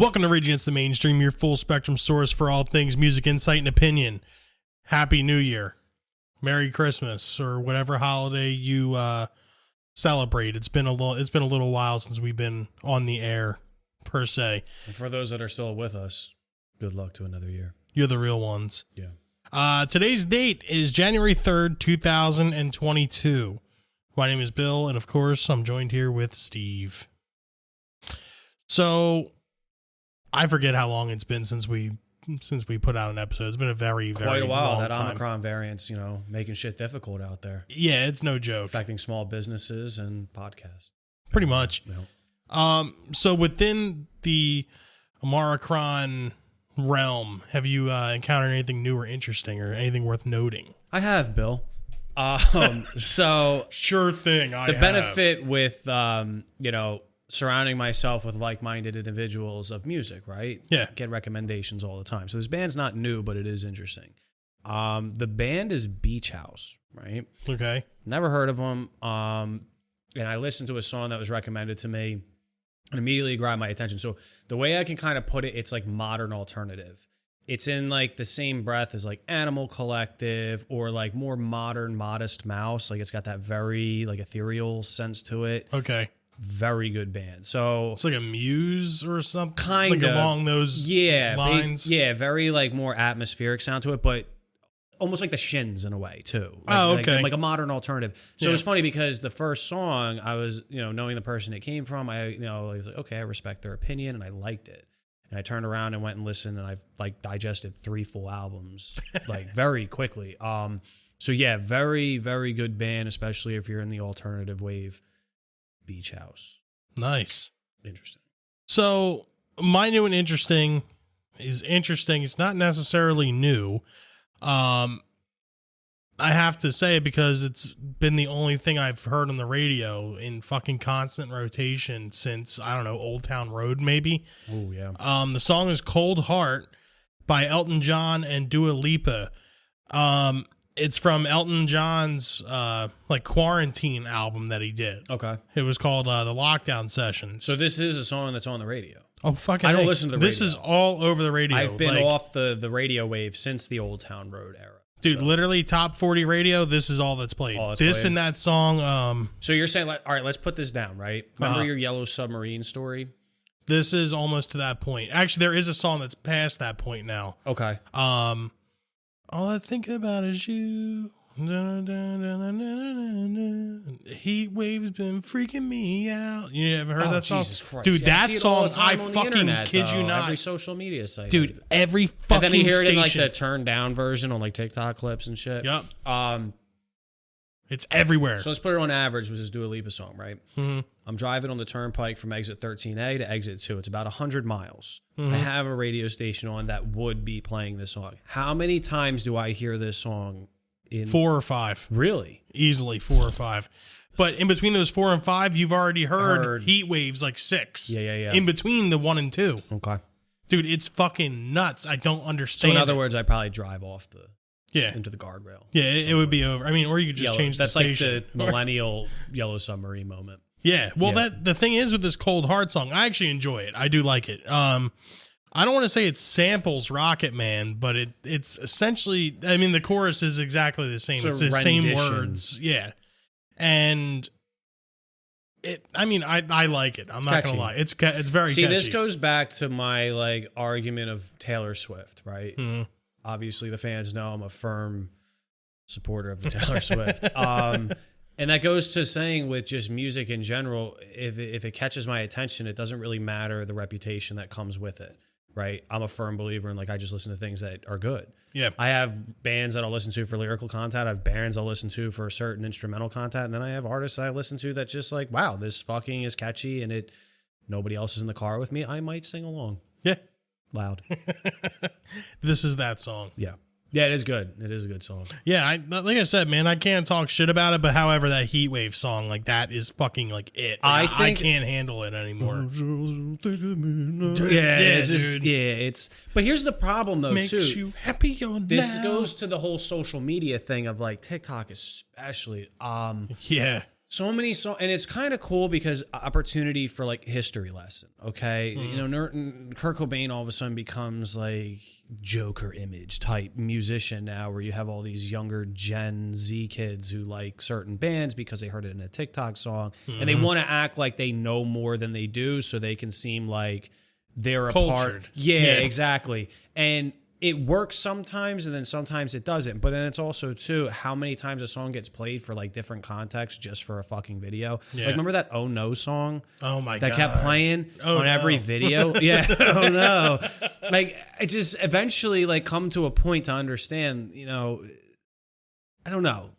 Welcome to Rage Against the Mainstream, your full spectrum source for all things music, insight, and opinion. Happy New Year. Merry Christmas, or whatever holiday you celebrate. It's been a little while since we've been on the air, per se. And for those that are still with us, good luck to another year. You're the real ones. Yeah. Today's date is January 3rd, 2022. My name is Bill, and of course, I'm joined here with Steve. So, I forget how long it's been since we put out an episode. It's been a very, very quite a while. long That time. Omicron variant's, making shit difficult out there, Yeah, it's no joke. affecting small businesses and podcasts. Pretty much. Yeah. So within the Omicron realm, have you encountered anything new or interesting, or anything worth noting? I have, Bill. So Sure thing. the benefit with surrounding myself with like-minded individuals of music, right? Yeah. Get recommendations all the time. So this band's not new, but it is interesting. The band is Beach House, right? Okay. Never heard of them. And I listened to a song that was recommended to me and immediately grabbed my attention. So the way I can kind of put it, it's like modern alternative. It's in like the same breath as like Animal Collective or like more modern Modest Mouse. Like it's got that very like ethereal sense to it. Okay. Very good band. So It's like a Muse or something? kind like of along those lines? very like more atmospheric sound to it, but almost like the Shins in a way too. Like, Oh, okay. like a modern alternative. So Yeah. it's funny because the first song I was, knowing the person it came from, I was like, okay, I respect their opinion and I liked it. And I turned around and went and listened and I've like digested 3 full albums like very quickly. So yeah, very, very good band, especially if you're in the alternative wave. Beach House. Nice. Interesting. So, my new and interesting is interesting. It's not necessarily new. I have to say it because it's been the only thing I've heard on the radio in fucking constant rotation since, I don't know, Old Town Road, maybe. Oh, yeah. The song is Cold Heart by Elton John and Dua Lipa. It's from Elton John's quarantine album that he did. Okay. It was called The Lockdown Sessions. So this is a song that's on the radio. Oh, fucking I don't A. listen to the This radio. is all over the radio. I've been off the radio wave since the Old Town Road era. Dude, So- literally top 40 radio, this is all that's played. All that's this played. and that song, So you're saying, all right, let's put this down, right? Remember Uh-huh. your Yellow Submarine story? this is almost to that point. Actually, there is a song that's past that point now. Okay. All I think about is you. Heat waves been freaking me out. You ever heard that song? Jesus Christ. Dude, Yeah, that see it all song, the time I on the fucking internet, kid you though. not. Every social media site. Dude, every fucking and then you hear it in like station. the turned down version on like TikTok clips and shit. Yep. Um, It's everywhere. so let's put it on average, which is Dua Lipa song, right? Mm-hmm. I'm driving on the turnpike from exit 13A to exit 2. It's about 100 miles. Mm-hmm. I have a radio station on that would be playing this song. How many times do I hear this song? 4 or 5. Really? Easily 4 or 5. But in between those 4 and 5, you've already heard Heat Waves like 6. Yeah. In between the 1 and 2. Okay. Dude, it's fucking nuts. I don't So understand. in other words, I probably drive off into the guardrail. Yeah, it would be over. I mean, or you could just Yellow. change the That's like station. the millennial Yellow Submarine moment. Yeah. Well, Yeah. the thing is with this Cold Heart song, I actually enjoy it. I do like it. I don't want to say it samples Rocket Man, but it's essentially, I mean, the chorus is exactly the same. It's the same rendition. words. Yeah. And I like it. I'm not catchy. going to lie. It's very See, catchy. this goes back to my like argument of Taylor Swift, right? Mm-hmm. Obviously, the fans know I'm a firm supporter of the Taylor Swift. And that goes to saying with just music in general, if it catches my attention, it doesn't really matter the reputation that comes with it, right? I'm a firm believer in like I just listen to things that are good. Yeah. I have bands that I'll listen to for lyrical content. I have bands I'll listen to for certain instrumental content. And then I have artists I listen to that just like, wow, this fucking is catchy and nobody else is in the car with me. I might sing along. Yeah. Loud. This is that song. Yeah. Yeah, it is good. It is a good song. Yeah, like I said, man, I can't talk shit about it, but however, that Heat Wave song, like, that is fucking, like, it. Like, I can't handle it anymore. But here's the problem, though, Makes too. you happier This now. goes to the whole social media thing of, like, TikTok especially. Yeah. So many songs, and it's kind of cool because opportunity for like history lesson. Okay, you know, Kurt Cobain all of a sudden becomes like Joker image type musician now, where you have all these younger Gen Z kids who like certain bands because they heard it in a TikTok song, and they want to act like they know more than they do, so they can seem like they're a Cultured. part. Yeah, exactly, and. It works sometimes and then sometimes it doesn't. But then it's also, too, how many times a song gets played for like different contexts just for a fucking video. Yeah. Like, remember that Oh No song? Oh, my God. That kept playing on every video? Yeah. Oh, no. Like, it just eventually like come to a point to understand, you know, I don't know.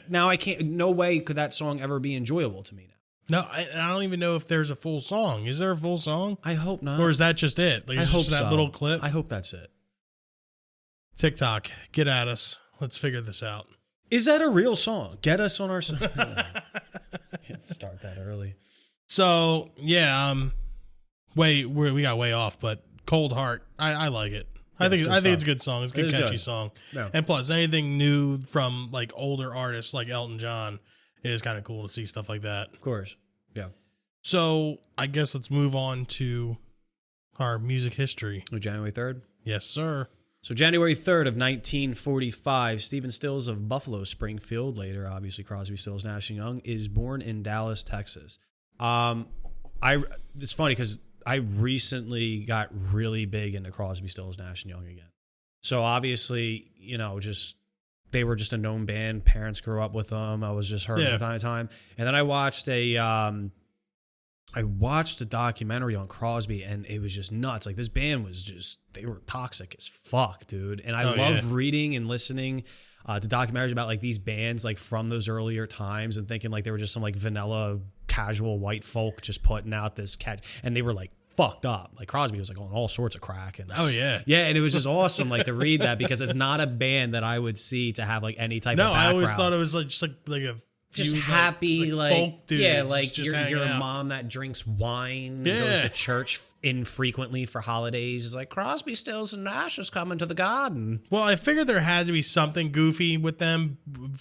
Now I can't, no way could that song ever be enjoyable to me now. No, I don't even know if there's a full song. Is there a full song? I hope not. Or is that just it? Like, I it's hope just that so. little clip? I hope that's it. TikTok, get at us. Let's figure this out. Is that a real song? Get us on our song. Can't start that early. So, yeah, we got way off, but Cold Heart, I like it. I think it's a good song. It's a good, catchy song. No. And plus, anything new from like older artists like Elton John, it is kind of cool to see stuff like that. Of course. Yeah. So, I guess let's move on to our music history. January 3rd? Yes, sir. So January 3rd of 1945, Stephen Stills of Buffalo Springfield, later obviously Crosby, Stills, Nash & Young, is born in Dallas, Texas. It's funny because I recently got really big into Crosby, Stills, Nash & Young again. So obviously, you know, they were just a known band. Parents grew up with them. I was just heard from time to time. And then I watched a documentary on Crosby, and it was just nuts. Like, this band was just, they were toxic as fuck, dude. And I love reading and listening to documentaries about like these bands like from those earlier times and thinking like they were just some like vanilla casual white folk just putting out this catch, and they were like fucked up. Like, Crosby was like on all sorts of crack. And and it was just awesome like to read that, because it's not a band that I would see to have like any type of background. I always thought it was like just like a just happy, like folk dudes, like just your out. Mom that drinks wine, goes to church infrequently for holidays. Is like, Crosby, Stills, and Nash is coming to the garden. Well, I figured there had to be something goofy with them,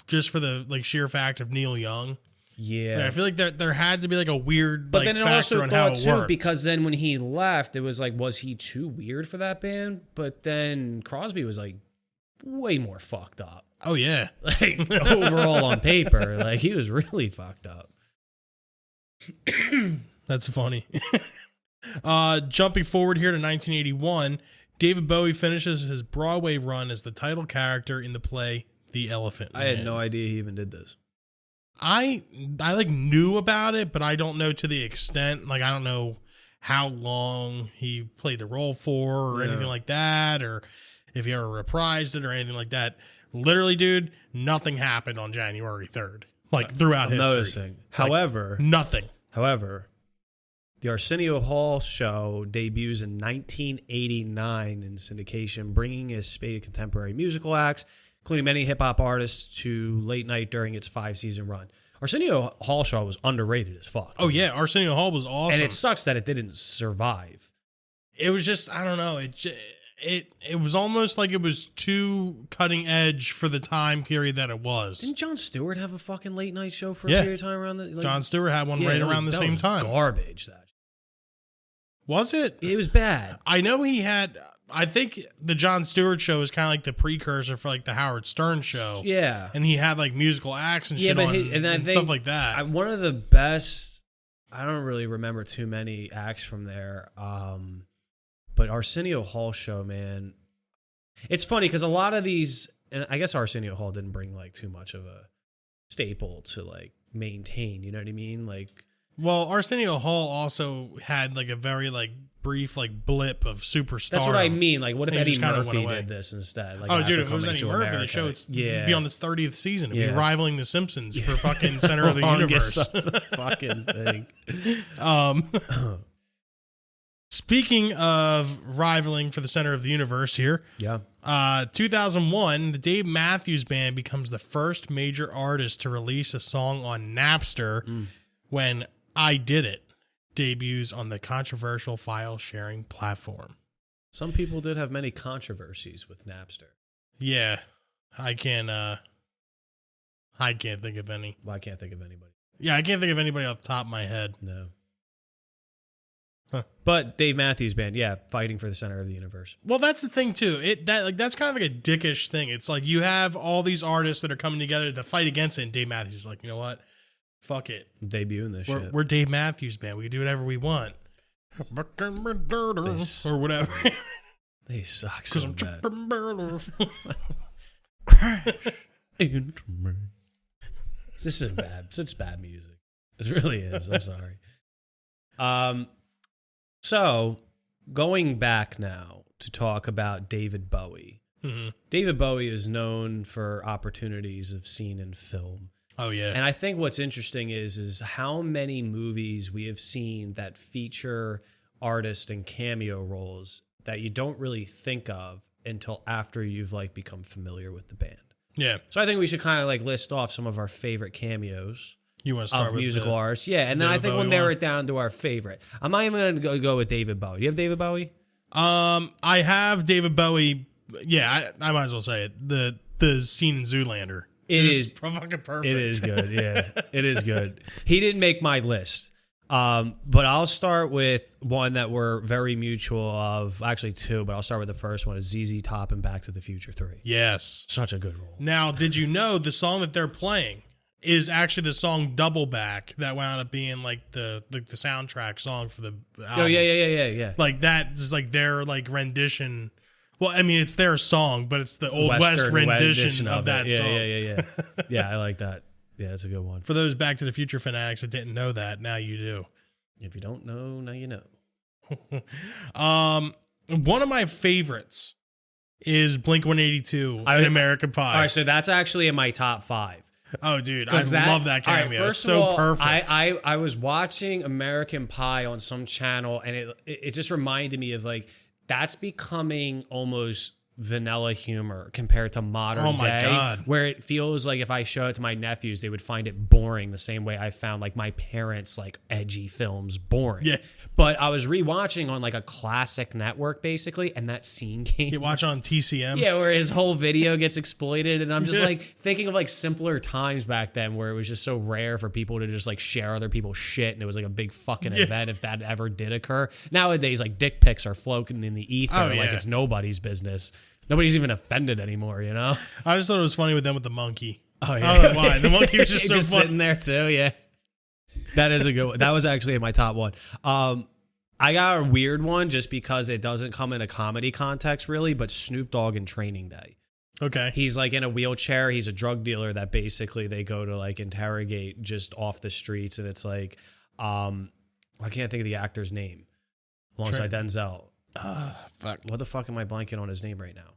just for the like sheer fact of Neil Young. Yeah, like, I feel like there had to be like a weird, but like, then it factor also on how thought it too, worked. because then when he left, it was like, was he too weird for that band? But then Crosby was like way more fucked up. Oh yeah, like overall on paper, like he was really fucked up. That's funny. Jumping forward here to 1981, David Bowie finishes his Broadway run as the title character in the play The Elephant Man. I had no idea he even did this. I like knew about it, but I don't know to the extent. Like, I don't know how long he played the role for or anything like that, or if he ever reprised it or anything like that. Literally, dude, nothing happened on January 3rd. Like, throughout history. Noticing. However, nothing. However, the Arsenio Hall show debuts in 1989 in syndication, bringing a spate of contemporary musical acts, including many hip-hop artists, to late night during its 5-season run. Arsenio Hall show was underrated as fuck. Oh, yeah. Arsenio Hall was awesome. And it sucks that it didn't survive. It was just, I don't know. It was almost like it was too cutting edge for the time period that it was. Didn't Jon Stewart have a fucking late night show for a period of time around the... Like, Jon Stewart had one right around the same time. Garbage, that. Was it? It was bad. I know he had... I think the Jon Stewart show is kind of like the precursor for like the Howard Stern show. Yeah. And he had like musical acts and shit on and stuff like that. One of the best... I don't really remember too many acts from there. But Arsenio Hall show, man, it's funny because a lot of these, and I guess Arsenio Hall didn't bring like too much of a staple to like maintain, you know what I mean? Like, well, Arsenio Hall also had like a very like brief like blip of superstar. That's what I mean. Like, what if Eddie Murphy did this instead? Like, oh, dude, if it was Eddie Murphy, the show would be on its 30th season. It'd be rivaling The Simpsons for fucking center of the universe. Fucking thing. Speaking of rivaling for the center of the universe here, 2001, the Dave Matthews Band becomes the first major artist to release a song on Napster when I Did It debuts on the controversial file sharing platform. Some people did have many controversies with Napster. Yeah, I can't think of any. Well, I can't think of anybody. Yeah, I can't think of anybody off the top of my head. No. Huh. But Dave Matthews Band, yeah, fighting for the center of the universe. Well, that's the thing too. That's kind of like a dickish thing. It's like you have all these artists that are coming together to fight against it, and Dave Matthews is like, you know what? Fuck it. Debuting this shit. We're Dave Matthews Band. We can do whatever we want. Or whatever. They suck so bad. This is such bad music. This really is. I'm sorry. So going back now to talk about David Bowie. Mm-hmm. David Bowie is known for opportunities of scene in film. Oh yeah. And I think what's interesting is how many movies we have seen that feature artists and cameo roles that you don't really think of until after you've like become familiar with the band. Yeah. So I think we should kind of like list off some of our favorite cameos. You want to start of with musical artists. Yeah, and then I think we'll narrow it down to our favorite. I'm not even going to go with David Bowie. Do you have David Bowie? I have David Bowie. Yeah, I might as well say it. The scene in Zoolander. It is fucking perfect. It is good. Yeah, it is good. He didn't make my list. But I'll start with one that we're very mutual of. Actually, two, but I'll start with the first one. Is ZZ Top and Back to the Future 3. Yes. Such a good role. Now, did you know the song that they're playing is actually the song Double Back that wound up being like the soundtrack song for the album. Oh, yeah. Like that is like their like rendition. Well, I mean, it's their song, but it's the Old West rendition of that song. Yeah. Yeah, I like that. Yeah, that's a good one. For those Back to the Future fanatics that didn't know that, now you do. If you don't know, now you know. One of my favorites is Blink-182 and American Pie. All right, so that's actually in my top 5. Oh, dude, I love that cameo. Right, first it's so of all, perfect. I was watching American Pie on some channel, and it just reminded me of like that's becoming almost vanilla humor compared to modern day, God. where it feels like if I show it to my nephews, they would find it boring the same way I found like my parents like edgy films boring. Yeah. But I was rewatching on like a classic network basically, and that scene came. You watch on TCM? Yeah, where his whole video gets exploited, and I'm just like thinking of like simpler times back then where it was just so rare for people to just like share other people's shit, and it was like a big fucking event if that ever did occur. Nowadays, like dick pics are floating in the ether like it's nobody's business. Nobody's even offended anymore, you know? I just thought it was funny with them with the monkey. Oh, yeah. I don't know why. The monkey was just so just funny. sitting there, too, yeah. That is a good one. That was actually in my top one. I got a weird one just because it doesn't come in a comedy context, really, but Snoop Dogg in Training Day. Okay. He's like in a wheelchair. He's a drug dealer that basically they go to like interrogate just off the streets, and it's like, I can't think of the actor's name alongside Denzel. Fuck. What the fuck am I blanking on his name right now?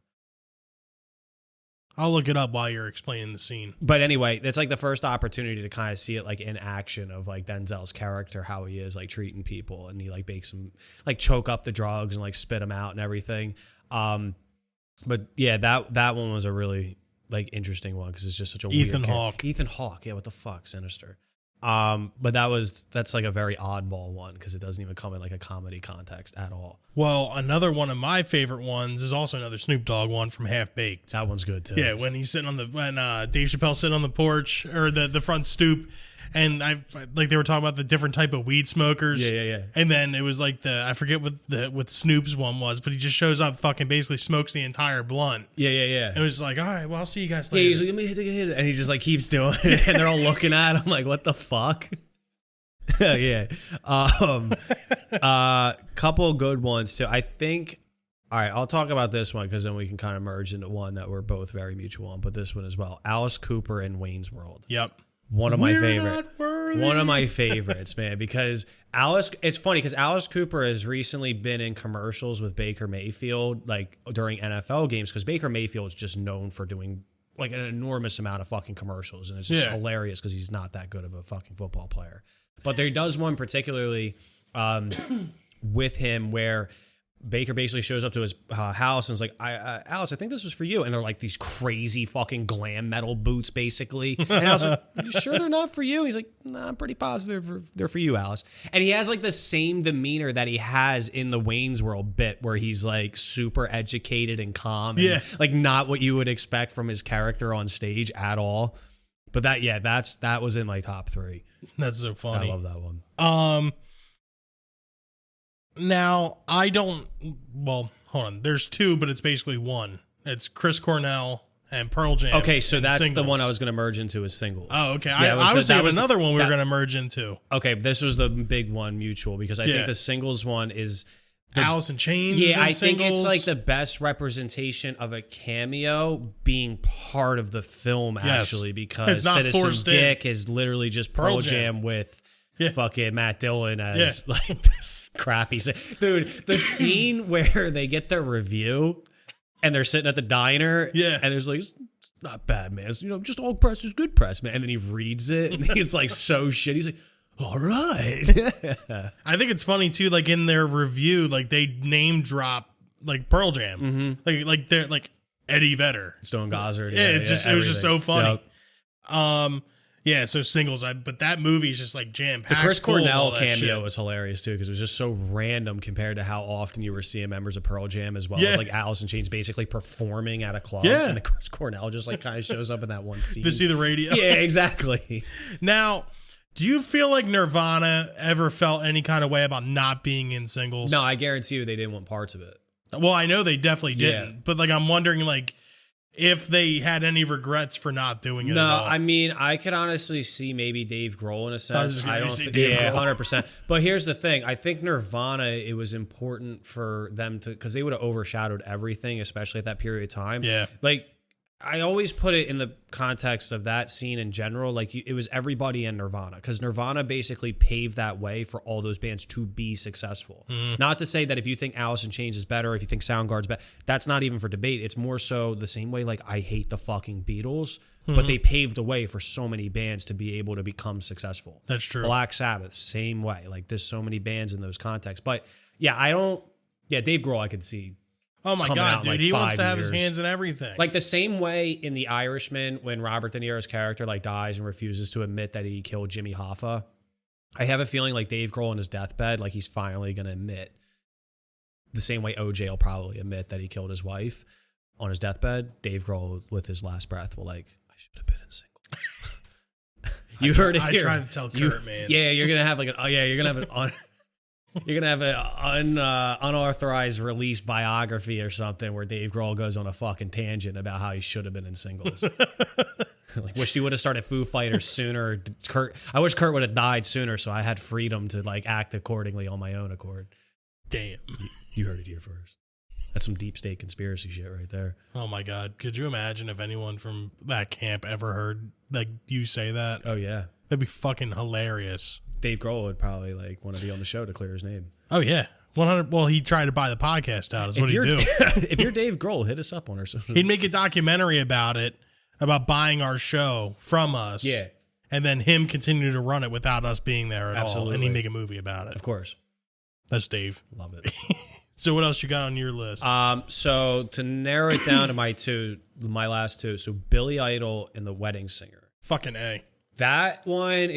I'll look it up while you're explaining the scene. But anyway, that's like the first opportunity to kind of see it like in action of like Denzel's character, how he is like treating people, and he like makes them like choke up the drugs and like spit them out and everything. But yeah, that one was a really like interesting one because it's just such a Ethan weird Hawke. Ethan Hawke, yeah, what the fuck, sinister. But that's like a very oddball one because it doesn't even come in like a comedy context at all. Well, another one of my favorite ones is also another Snoop Dogg one from Half Baked. That one's good too. Yeah, when he's sitting on when Dave Chappelle's sitting on the porch or the front stoop, and like they were talking about the different type of weed smokers. Yeah. And then it was like I forget what Snoop's one was, but he just shows up, fucking basically smokes the entire blunt. Yeah. And it was like, all right, well, I'll see you guys later. Yeah, he's like, let me hit it, and he just like keeps doing it, and they're all looking at him like, what the fuck? Yeah. Couple good ones too. I think. All right, I'll talk about this one because then we can kind of merge into one that we're both very mutual on. But this one as well. Alice Cooper in Wayne's World. Yep. One of my favorites, man, because it's funny because Alice Cooper has recently been in commercials with Baker Mayfield, like during NFL games, because Baker Mayfield is just known for doing like an enormous amount of fucking commercials. And it's just hilarious because he's not that good of a fucking football player. But there does one particularly with him where Baker basically shows up to his house and is like, Alice, I think this was for you. And they're like these crazy fucking glam metal boots, basically. And I was like, you sure they're not for you? He's like, nah, I'm pretty positive they're for you, Alice. And he has like the same demeanor that he has in the Wayne's World bit where he's like super educated and calm. And, like not what you would expect from his character on stage at all. But that was in my top 3. That's so funny. I love that one. Now I don't. Well, hold on. There's 2, but it's basically 1. It's Chris Cornell and Pearl Jam. Okay, so that's singles. the one I was going to merge into as singles. Oh, okay. Yeah, I was thinking another one we were going to merge into. Okay, this was the big one, Mutual, because I think the singles one is Alice in Chains. Yeah, I singles. think it's like the best representation of a cameo being part of the film, actually, because Citizen Dick is literally just Pearl Jam with fucking Matt Dillon as like this crappy. Dude, the scene where they get their review and they're sitting at the diner, and there's like, it's not bad, man. It's, just all press is good press, man. And then he reads it and he's like so shit. He's like, all right. I think it's funny too, like in their review, like they name drop like Pearl Jam, like they're like Eddie Vedder, Stone Gossard. It was just so funny. Yep. So singles, but that movie is just like jam packed. The Chris Cornell cameo was hilarious too, because it was just so random compared to how often you were seeing members of Pearl Jam, as well as like Alice in Chains basically performing at a club. Yeah. And the Chris Cornell just like kind of shows up in that one scene to see the radio. Yeah, exactly. Now, do you feel like Nirvana ever felt any kind of way about not being in singles? No, I guarantee you they didn't want parts of it. Well, I know they definitely didn't, but like I'm wondering like if they had any regrets for not doing it. No, at all. I mean, I could honestly see maybe Dave Grohl in a sense. I don't think, Dave Grohl. 100%. But here's the thing: I think Nirvana, it was important for them to, because they would have overshadowed everything, especially at that period of time. Yeah, like I always put it in the context of that scene in general. Like it was everybody in Nirvana, because Nirvana basically paved that way for all those bands to be successful. Not to say that if you think Alice in Chains is better, if you think Soundgarden's better, that's not even for debate. It's more so the same way like I hate the fucking Beatles, but they paved the way for so many bands to be able to become successful. That's true. Black Sabbath, same way. Like there's so many bands in those contexts. But yeah, Dave Grohl I could see. Oh my God, dude. Like he wants to have years. his hands in everything. Like the same way in The Irishman, when Robert De Niro's character like dies and refuses to admit that he killed Jimmy Hoffa. I have a feeling like Dave Grohl on his deathbed, like he's finally going to admit, the same way OJ will probably admit that he killed his wife on his deathbed. Dave Grohl with his last breath will like, I should have been in single. You heard it here. I tried to tell Kurt, man. Yeah, you're going to have like you're going to have You're going to have an unauthorized release biography or something where Dave Grohl goes on a fucking tangent about how he should have been in singles. Like, wish he would have started Foo Fighters sooner. I wish Kurt would have died sooner so I had freedom to like act accordingly on my own accord. Damn. You heard it here first. That's some deep state conspiracy shit right there. Oh my God. Could you imagine if anyone from that camp ever heard like you say that? Oh, yeah. That'd be fucking hilarious. Dave Grohl would probably like want to be on the show to clear his name. Oh yeah, 100. Well, he'd try to buy the podcast out. Is what he'd do. If you're Dave Grohl, hit us up on our social. He'd make a documentary about it, about buying our show from us. Yeah, and then him continue to run it without us being there at all, and he'd make a movie about it. Of course, that's Dave. Love it. So what else you got on your list? So to narrow it down to my last two. So Billy Idol and The Wedding Singer. Fucking A. That one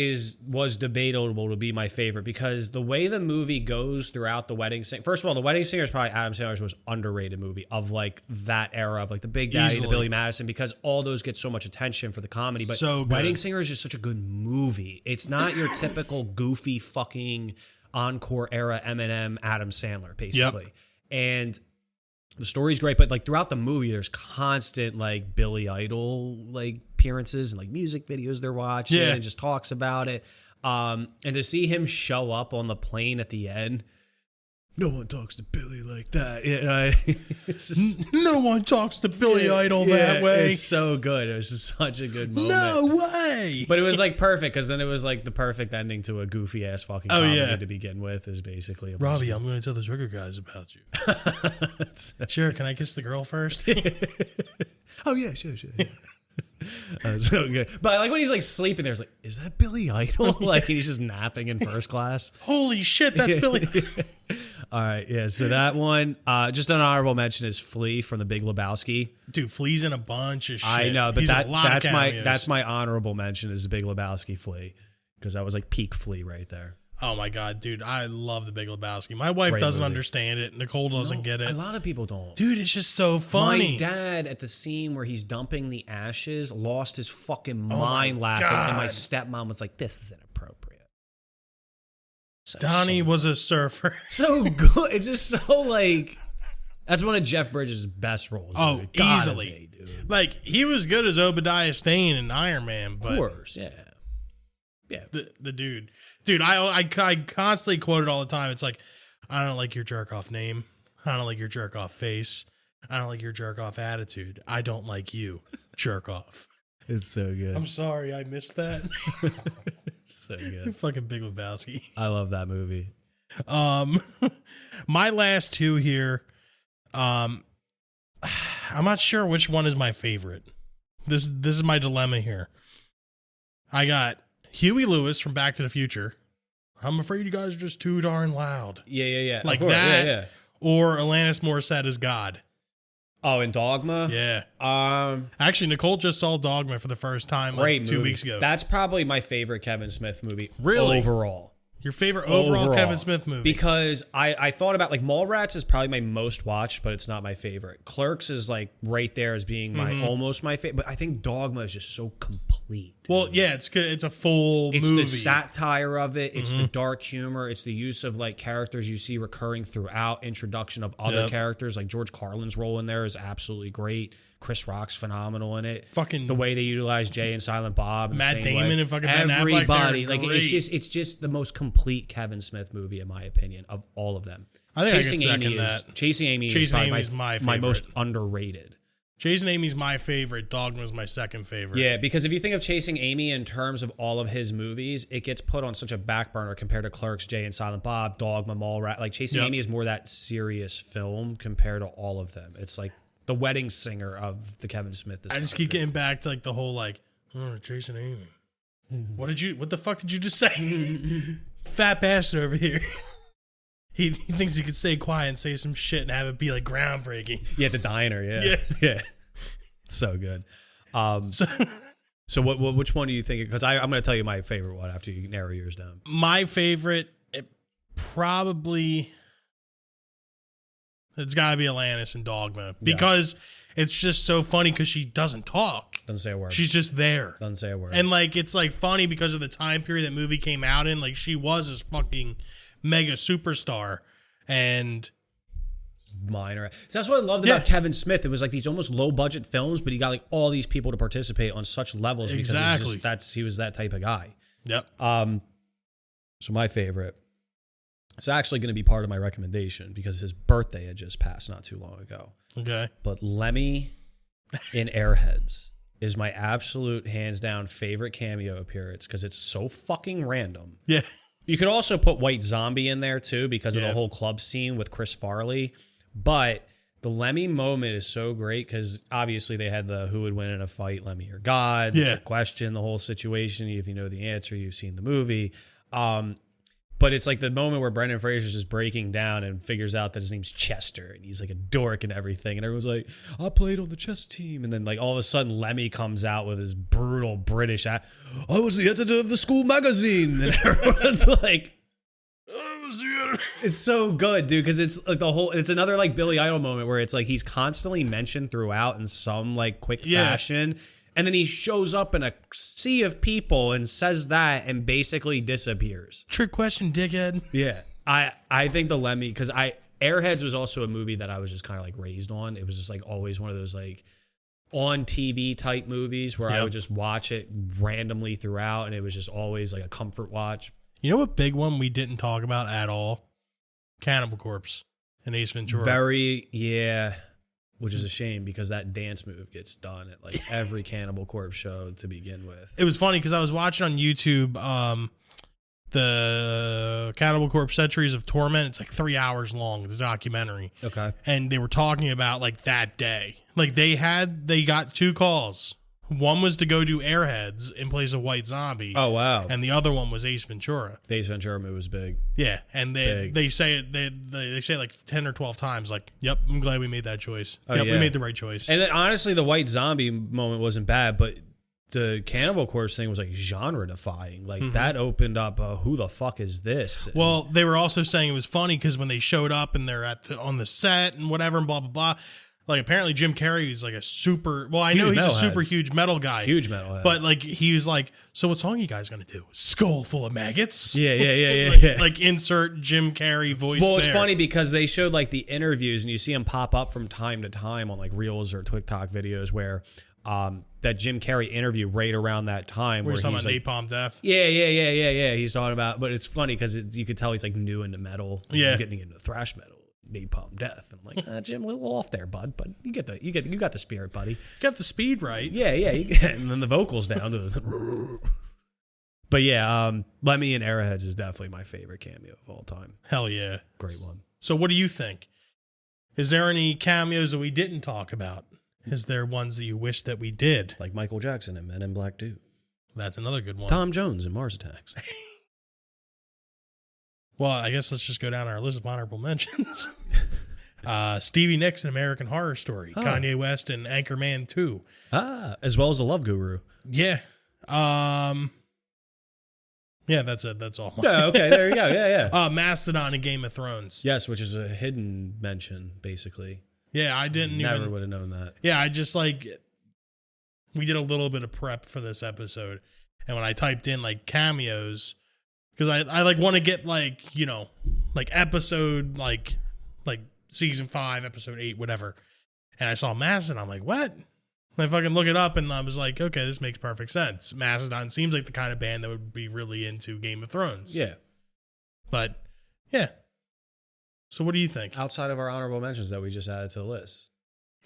was debatable to be my favorite, because the way the movie goes throughout The Wedding Singer. First of all, The Wedding Singer is probably Adam Sandler's most underrated movie of like that era of like the Big Daddy, the Billy Madison, because all those get so much attention for the comedy. But so Wedding Singer is just such a good movie. It's not your typical goofy fucking encore era Eminem Adam Sandler basically. Yep. And the story's great, but like throughout the movie, there's constant like Billy Idol like appearances and like music videos they're watching, and just talks about it. And to see him show up on the plane at the end, no one talks to Billy like that. It's just, no one talks to Billy Idol that way. It's so good. It was just such a good moment. No way. But it was like perfect, because then it was like the perfect ending to a goofy ass fucking comedy to begin with. Is basically Robbie, I'm going to tell the Trigger guys about you. Sure, can I kiss the girl first? Oh yeah, sure. So good. But like when he's like sleeping there, it's like, is that Billy Idol? Like he's just napping in first class. Holy shit, that's Billy. All right, yeah. So that one, just an honorable mention is Flea from The Big Lebowski. Dude, Flea's in a bunch of shit. I know, but that's my honorable mention is The Big Lebowski Flea, because that was like peak Flea right there. Oh my god, dude, I love The Big Lebowski. My wife Great doesn't movie. understand it. Nicole doesn't get it. A lot of people don't. Dude, it's just so funny. My dad, at the scene where he's dumping the ashes, lost his fucking mind laughing, God. and my stepmom was like, "This is inappropriate." So Donnie was a surfer. so good. It's just so like that's one of Jeff Bridges' best roles. Oh, dude. Gotta easily. be, dude. Like, he was good as Obadiah Stane in Iron Man, but Of course, yeah. the dude. Dude, I constantly quote it all the time. It's like, I don't like your jerk off name. I don't like your jerk off face. I don't like your jerk off attitude. I don't like you, jerk off. It's so good. I'm sorry, I missed that. So good. Fucking Big Lebowski. I love that movie. My last two here. I'm not sure which one is my favorite. This is my dilemma here. I got Huey Lewis from Back to the Future. I'm afraid you guys are just too darn loud. Yeah. Like Of course, that. Yeah. Or Alanis Morissette as God. Oh, in Dogma? Yeah. Actually, Nicole just saw Dogma for the first time Great like 2 movie. weeks ago. That's probably my favorite Kevin Smith movie. Really? Overall. Your favorite overall Kevin Smith movie? Because I thought about, like, Mallrats is probably my most watched, but it's not my favorite. Clerks is, like, right there as being my almost my favorite. But I think Dogma is just so complete. Well, yeah, it's good. It's a full It's movie. the satire of it. It's the dark humor. It's the use of, like, characters you see recurring throughout. Introduction of other characters. Like, George Carlin's role in there is absolutely great. Chris Rock's phenomenal in it. Fucking the way they utilize Jay and Silent Bob. Matt Damon and fucking Ben Affleck, everybody. they're Like, great. it's just the most complete Kevin Smith movie, in my opinion, of all of them. I think I can second that. Chasing Amy is Chasing probably Amy's my my most favorite. underrated. Jason Amy's my favorite. Dogma's my second favorite. Yeah, because if you think of Chasing Amy in terms of all of his movies, it gets put on such a back burner compared to Clerks, Jay and Silent Bob, Dogma, Mallrat. Like, Chasing Amy is more that serious film compared to all of them. It's like the wedding singer of the Kevin Smith. I just keep getting back to like the whole like, oh, Jason Amy. What the fuck did you just say? Fat bastard over here. He thinks he could stay quiet and say some shit and have it be like groundbreaking. Yeah, the diner. Yeah. It's so good. So which one do you think? Because I'm going to tell you my favorite one after you narrow yours down. My favorite, it's got to be Alanis and Dogma because it's just so funny because she doesn't talk. Doesn't say a word. She's just there. Doesn't say a word. And like, it's like funny because of the time period that movie came out in. Like, she was this fucking mega superstar. And minor. So that's what I loved about Kevin Smith. It was like these almost low budget films, but he got like all these people to participate on such levels because he was that type of guy. Yep. So my favorite, it's actually going to be part of my recommendation because his birthday had just passed not too long ago. Okay. But Lemmy in Airheads is my absolute hands down favorite cameo appearance because it's so fucking random. Yeah. You could also put White Zombie in there too because of the whole club scene with Chris Farley. But the Lemmy moment is so great because obviously they had the who would win in a fight, Lemmy or God. It's a question, the whole situation. If you know the answer, you've seen the movie. But it's like the moment where Brendan Fraser's just breaking down and figures out that his name's Chester and he's like a dork and everything. And everyone's like, I played on the chess team. And then like all of a sudden Lemmy comes out with his brutal British I was the editor of the school magazine. And everyone's like, it's so good, dude, because it's like it's another like Billy Idol moment where it's like he's constantly mentioned throughout in some like quick fashion. And then he shows up in a sea of people and says that and basically disappears. Trick question, dickhead. Yeah. I think the Lemmy, because Airheads was also a movie that I was just kind of like raised on. It was just like always one of those like on TV type movies where I would just watch it randomly throughout. And it was just always like a comfort watch. You know what big one we didn't talk about at all? Cannibal Corpse and Ace Ventura. Which is a shame because that dance move gets done at like every Cannibal Corpse show to begin with. It was funny because I was watching on YouTube the Cannibal Corpse Centuries of Torment. It's like 3 hours long, the documentary. Okay. And they were talking about like that day. Like they got 2 calls. One was to go do Airheads in place of White Zombie. Oh, wow. And the other one was Ace Ventura. The Ace Ventura movie was big. Yeah, and they say it they say it like 10 or 12 times like, "Yep, I'm glad we made that choice. We made the right choice." And then, honestly, the White Zombie moment wasn't bad, but the Cannibal Corpse thing was like genre defying. Like that opened up who the fuck is this? Well, they were also saying it was funny because when they showed up and they're on the set and whatever and blah blah blah, like apparently Jim Carrey is like a super. Well, I know he's a super huge metal guy, huge metalhead. But like he was like, so what song you guys gonna do? Skull full of maggots. Yeah. Like insert Jim Carrey voice. Well, it's funny because they showed like the interviews and you see him pop up from time to time on like Reels or TikTok videos where that Jim Carrey interview right around that time where he's talking like, about Napalm Death. Yeah. He's talking about, but it's funny because you could tell he's like new into metal, getting into thrash metal, Napalm Death. And I'm like, Jim, a little off there, bud, but you got the spirit, buddy. Got the speed right. Yeah, and then the vocals down to. But yeah, Lemmy and Airheads is definitely my favorite cameo of all time. Hell yeah, great one. So, what do you think? Is there any cameos that we didn't talk about? Is there ones that you wish that we did? Like Michael Jackson and Men in Black 2. That's another good one. Tom Jones in Mars Attacks. Well, I guess let's just go down our list of honorable mentions. Stevie Nicks in American Horror Story. Oh. Kanye West in Anchorman 2. As well as The Love Guru. Yeah. Yeah, that's it. That's all. Yeah, okay, there you go. Yeah. Mastodon in Game of Thrones. Yes, which is a hidden mention, basically. Yeah, I never would have known that. Yeah, I just we did a little bit of prep for this episode, and when I typed in like cameos, because I like want to get like episode like season 5, episode 8, whatever, and I saw Mastodon. I'm like, what? And I fucking look it up, and I was like, okay, this makes perfect sense. Mastodon seems like the kind of band that would be really into Game of Thrones. Yeah, but yeah. So what do you think? Outside of our honorable mentions that we just added to the list,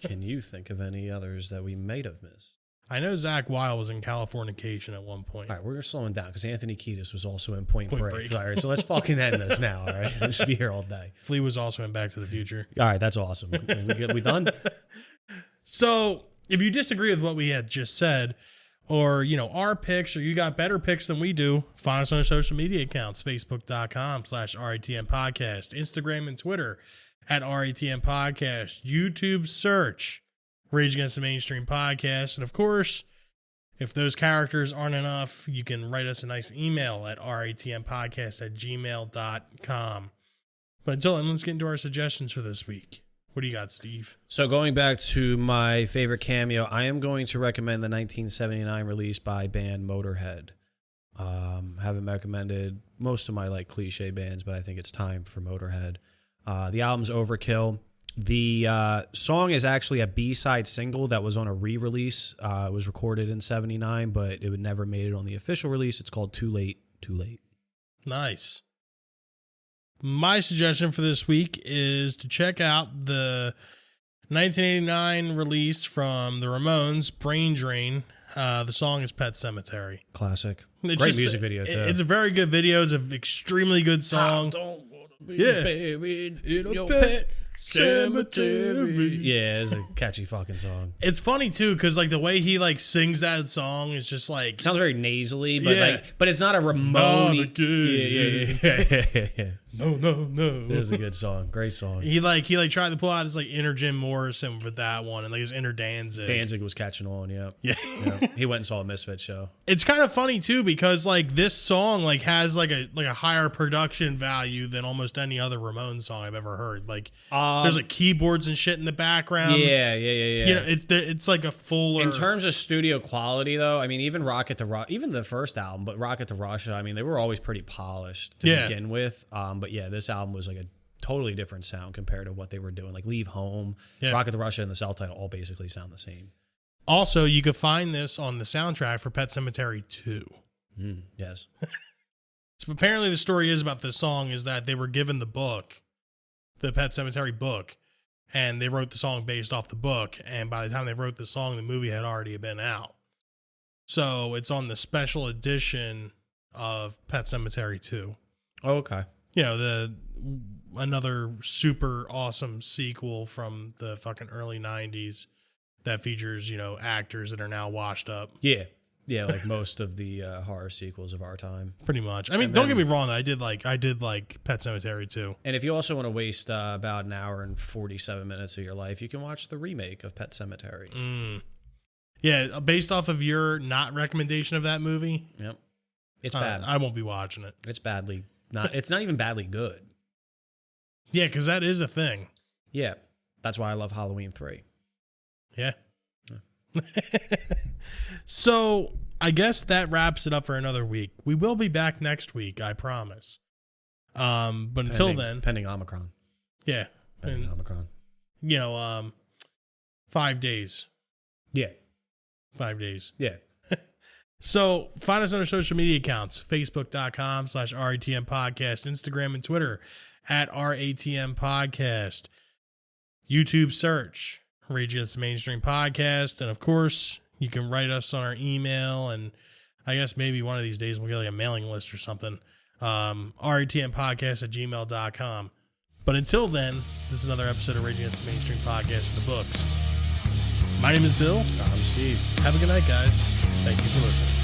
can you think of any others that we might have missed? I know Zach Wilde was in Californication at one point. All right, we're slowing down because Anthony Kiedis was also in Point Break. All right, so let's fucking end this now, all right? Let's be here all day. Flea was also in Back to the Future. All right, that's awesome. We done? So if you disagree with what we had just said, or, our picks, or you got better picks than we do, find us on our social media accounts, facebook.com/RATM Podcast, Instagram and Twitter @RATM Podcast, YouTube search Rage Against the Mainstream Podcast. And of course, if those characters aren't enough, you can write us a nice email at ratmpodcast@gmail.com. But until then, let's get into our suggestions for this week. What do you got, Steve? So going back to my favorite cameo, I am going to recommend the 1979 release by band Motorhead. Haven't recommended most of my cliche bands, but I think it's time for Motorhead. The album's Overkill. The song is actually a B-side single that was on a re-release. It was recorded in 79, but it would never made it on the official release. It's called Too Late, Too Late. Nice. My suggestion for this week is to check out the 1989 release from the Ramones, Brain Drain. The song is Pet Sematary. Classic. Great music video, too. It's a very good video. It's an extremely good song. I don't want to be buried in a pet cemetery. Yeah, it's a catchy fucking song. It's funny too because the way he sings that song is just it sounds very nasally, but but it's not a Ramone. Yeah. No. It is a good song. Great song. He tried to pull out his inner Jim Morrison with that one and his inner Danzig. Danzig was catching on. Yeah. He went and saw a Misfits show. It's kind of funny too because this song has a higher production value than almost any other Ramones song I've ever heard. There's keyboards and shit in the background. Yeah. It's a fuller. In terms of studio quality, though, I mean, even even the first album, but Rocket to Russia, I mean, they were always pretty polished to begin with. But yeah, this album was a totally different sound compared to what they were doing. Leave Home, Rocket to Russia, and the self-title all basically sound the same. Also, you could find this on the soundtrack for Pet Sematary 2. Yes. So apparently the story is about this song is that they were given the book, the Pet Sematary book, and they wrote the song based off the book. And by the time they wrote the song, the movie had already been out. So it's on the special edition of Pet Sematary 2. Oh, okay. Another super awesome sequel from the fucking early 90s that features, actors that are now washed up. Yeah. Yeah, like most of the horror sequels of our time. Pretty much. I mean, don't get me wrong, I did like Pet Sematary too. And if you also want to waste about an hour and 47 minutes of your life, you can watch the remake of Pet Sematary. Yeah, based off of your not recommendation of that movie, Yep. It's bad. I won't be watching it. It's badly not. It's not even badly good. Yeah, because that is a thing. Yeah, that's why I love Halloween 3. Yeah. So I guess that wraps it up for another week. We will be back next week, I promise. But until then, pending Omicron. Yeah, Pending Omicron. 5 days. Yeah. 5 days. Yeah. So find us on our social media accounts, facebook.com/RATM Podcast, Instagram and Twitter @RATM Podcast, YouTube search Rage Against the Mainstream Podcast. And of course, you can write us on our email, and I guess maybe one of these days we'll get like a mailing list or something. RATMpodcast@gmail.com. But until then, this is another episode of Rage Against the Mainstream Podcast in the books. My name is Bill. I'm Steve. Have a good night, guys. Thank you for listening.